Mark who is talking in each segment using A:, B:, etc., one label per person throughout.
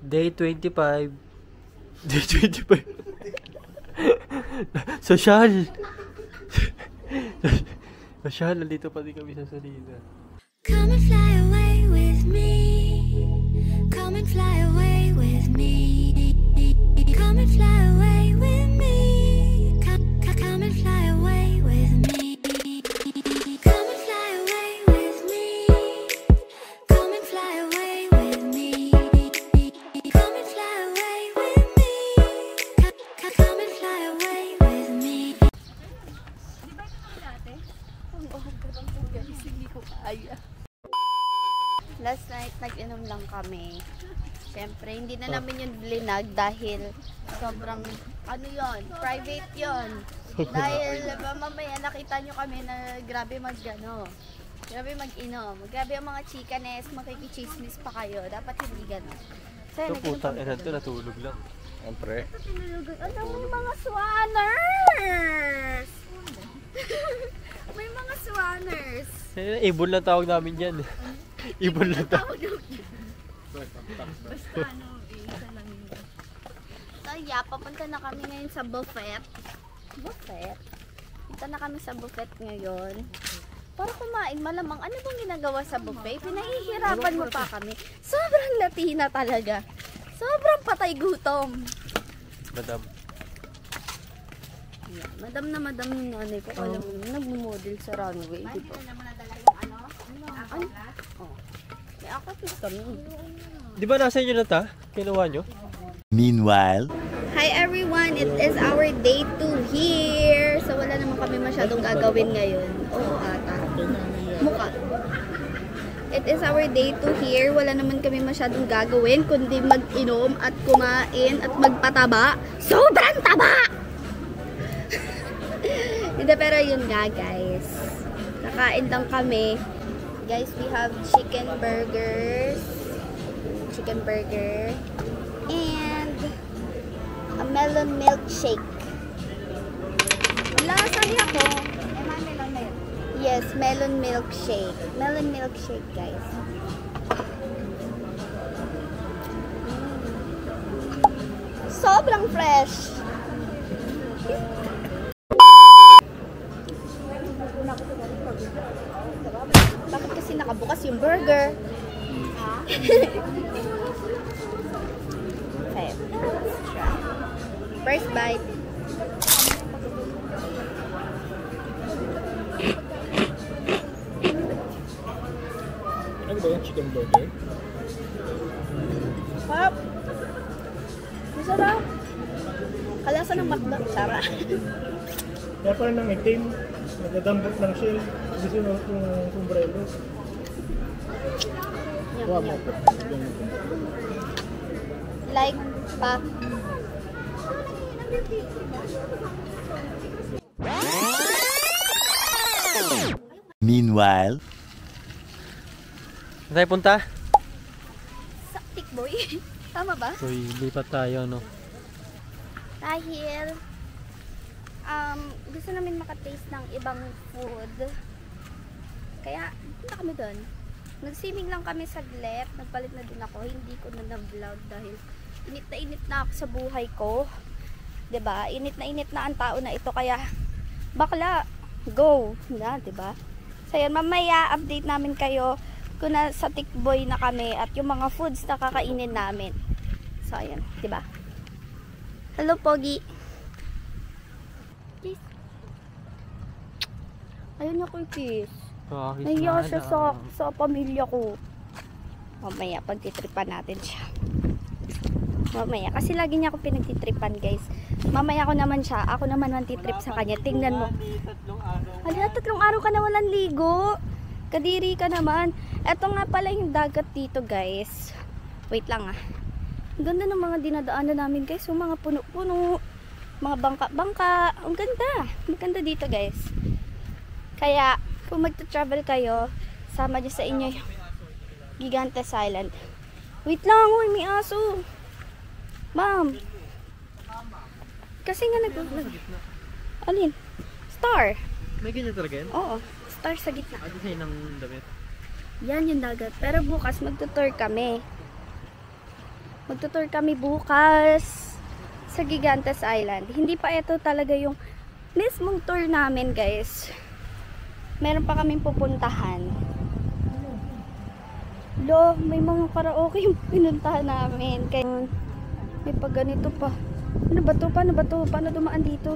A: Day 25. Day 25. Social. Social, nandito pa din kami sa salida.
B: Come and fly away with me. Come and fly away with me. Come and fly away with me. Come and fly away with me. Come and fly away with me. Come and fly away with me. Come and fly away with me. Come and fly away with me.
C: Last night, nag-inom lang kami. Siyempre, hindi na namin yung blinag dahil sobrang, ano yon, private yon. Dahil mamaya nakita nyo kami na grabe grabe mag-inom. Grabe ang mga chikanes, makikichismis pa kayo. Dapat hindi gano'n. So,
A: Ito putang ina to, natulog lang.
D: Siyempre.
C: ano yung mga swaners? May mga swaners.
A: Ibon lang tawag namin dyan. Ibon lang tawag.
C: Basta ano, isa lang yun. So, yeah, papunta na kami ngayon sa buffet. Buffet? Punta na kami sa buffet ngayon. Para kumain, malamang ano bang ginagawa sa buffet? Pinahihirapan mo pa kami. Sobrang Latina talaga. Sobrang patay gutom.
A: Madam.
C: Yeah, madam na madam yung nanay ko. Alam mo, nag-model sa runway. Di ba? Ano? Oh. May akapit kami.
A: Di ba nasa inyo na ta? Kinuha nyo?
D: Meanwhile.
C: Hi everyone! It is our day 2 here. So wala naman kami masyadong gagawin ngayon. Oo ata. Mukha. It is our day 2 here. Wala naman kami masyadong gagawin kundi mag-inom at kumain at magpataba. Sobrang taba! Hindi, pero yun nga guys. Kakain lang kami. Guys, we have chicken burgers. Chicken burger. And a melon milkshake. Wala, sabi ako. Yes, melon milkshake. Melon milkshake, guys. Sobrang fresh. Bakit kasi nakabukas yung burger? Okay. First bite.
D: Ano ba yung chicken burger?
C: Sarap. Masarap. Kalasa ng matlo. Sarap.
E: Kaya parang nangitim, nagdadambot lang siya. Gusto yung sombrero.
C: Like pa.
D: Meanwhile.
A: Saan tayo punta?
C: Sa Tikboy. Tama ba?
A: Uy, lipat tayo, no?
C: Dahil gusto namin makataste ng ibang food. Kaya punta kami doon. Nag-swimming lang kami saglit. Nagpalit na din ako. Hindi ko na na-vlog dahil init na ako sa buhay ko. 'Di ba? Init na ang tao na ito kaya bakla go na, 'di ba? So yan, mamaya update namin kayo kung nasa Tikboy na kami at yung mga foods na kakainin namin. So ayan, 'di ba? Hello Pogi. Kiss. Ayun niya ko i-kiss. Nahiya siya sa pamilya ko. Mamaya pagtitripan natin siya. Mamaya. Kasi lagi niya ako pinagtitripan guys. Mamaya ako naman siya. Ako naman mantitrip sa kanya. Tingnan mo. Hala, 3 araw ka na walang ligo. Kadiri ka naman. Eto nga pala yung dagat dito guys. Wait lang ah. Ang ganda ng mga dinadaanan namin guys. Yung mga puno-puno. Mga bangka-bangka. Ang ganda. Maganda dito guys. Kaya kung magta-travel kayo, sama dyan sa inyo yung Gigantes Island. Wait lang, uy, may aso. Ma'am. Kasi nga nag-vlog. Alin? Star.
A: May ganyan talaga yan?
C: Oo, star sa gitna.
A: Ano sa'yo ng damit?
C: Yan yung dagat. Pero bukas magtutour kami. Magtutour kami bukas sa Gigantes Island. Hindi pa ito talaga yung mismong tour namin, guys. Meron pa kaming pupuntahan. Lo, may mga karaoke yung pinuntahan namin. Kaya may pag ganito pa. Ano ba to? Paano ba to? Paano dumaan dito?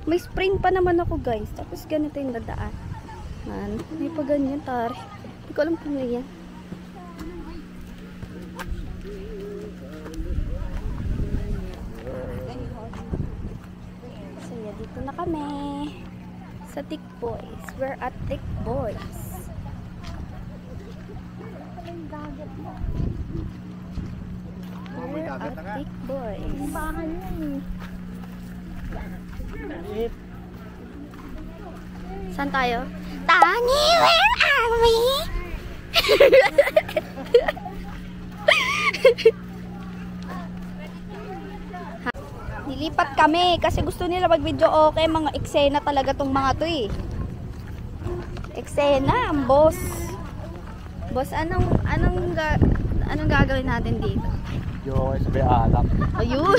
C: May spring pa naman ako, guys. Tapos ganito yung dadaan. May pag ganyan, tari. Hindi ko alam kung ano yan. So, yeah, dito na kami. Sa Thick Boys. We're at Thick Boys. We're at Thick Boys. Bahan yun. Saan tayo? Tani, where are we? Nilipat kami kasi gusto nila mag-video okay. Mga eksena talaga tong mga to eh. Eksena, ang boss. Boss, anong gagawin natin dito?
A: Yo, sabi alak.
C: Ayun.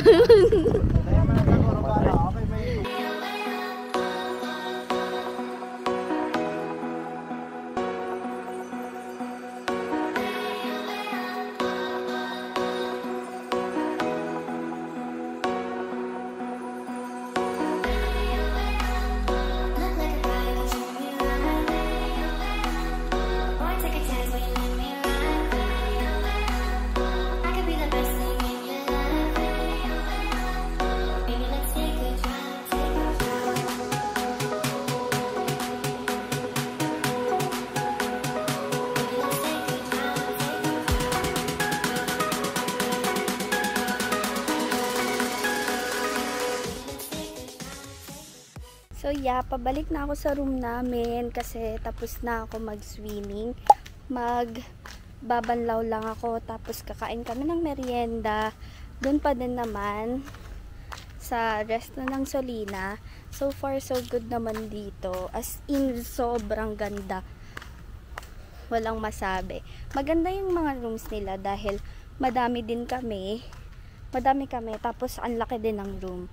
C: So yeah, pabalik na ako sa room namin kasi tapos na ako mag-swimming. Magbabanlaw lang ako tapos kakain kami ng merienda. Doon pa din naman sa resto ng Solina. So far so good naman dito. As in, sobrang ganda. Walang masabi. Maganda yung mga rooms nila dahil madami kami tapos ang laki din ng room.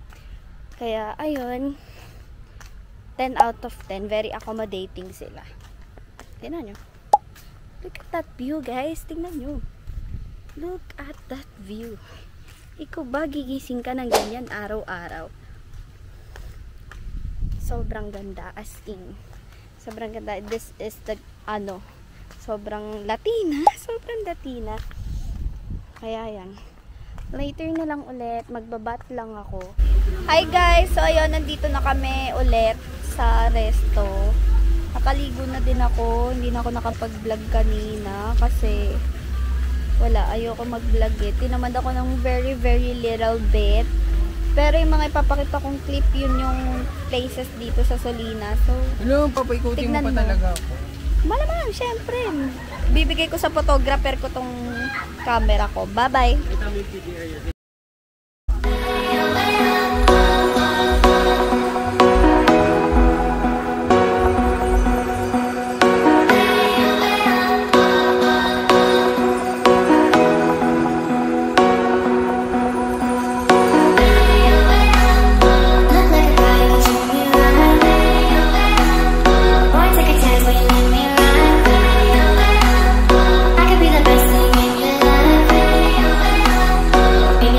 C: Kaya ayun, 10 out of 10. Very accommodating sila. Tingnan nyo. Look at that view, guys. Tingnan nyo. Look at that view. Ikaw ba gigising ka ng ganyan araw-araw? Sobrang ganda. As in. Sobrang ganda. This is the, sobrang Latina. Sobrang Latina. Kaya yan. Later na lang ulit. Magbabat lang ako. Hi guys! So ayun, nandito na kami ulit sa resto. Nakaligo na din ako. Hindi na ako nakapag-vlog kanina kasi wala, ayoko mag-vlog eh. Tinamad ako ng very little bit. Pero yung mga ipapakita kong clip, yun yung places dito sa Solina. So,
A: Ano, papaikutin mo pa talaga ako.
C: malamang, syempre. Bibigay ko sa photographer ko tong camera ko. Bye-bye!
B: Baby,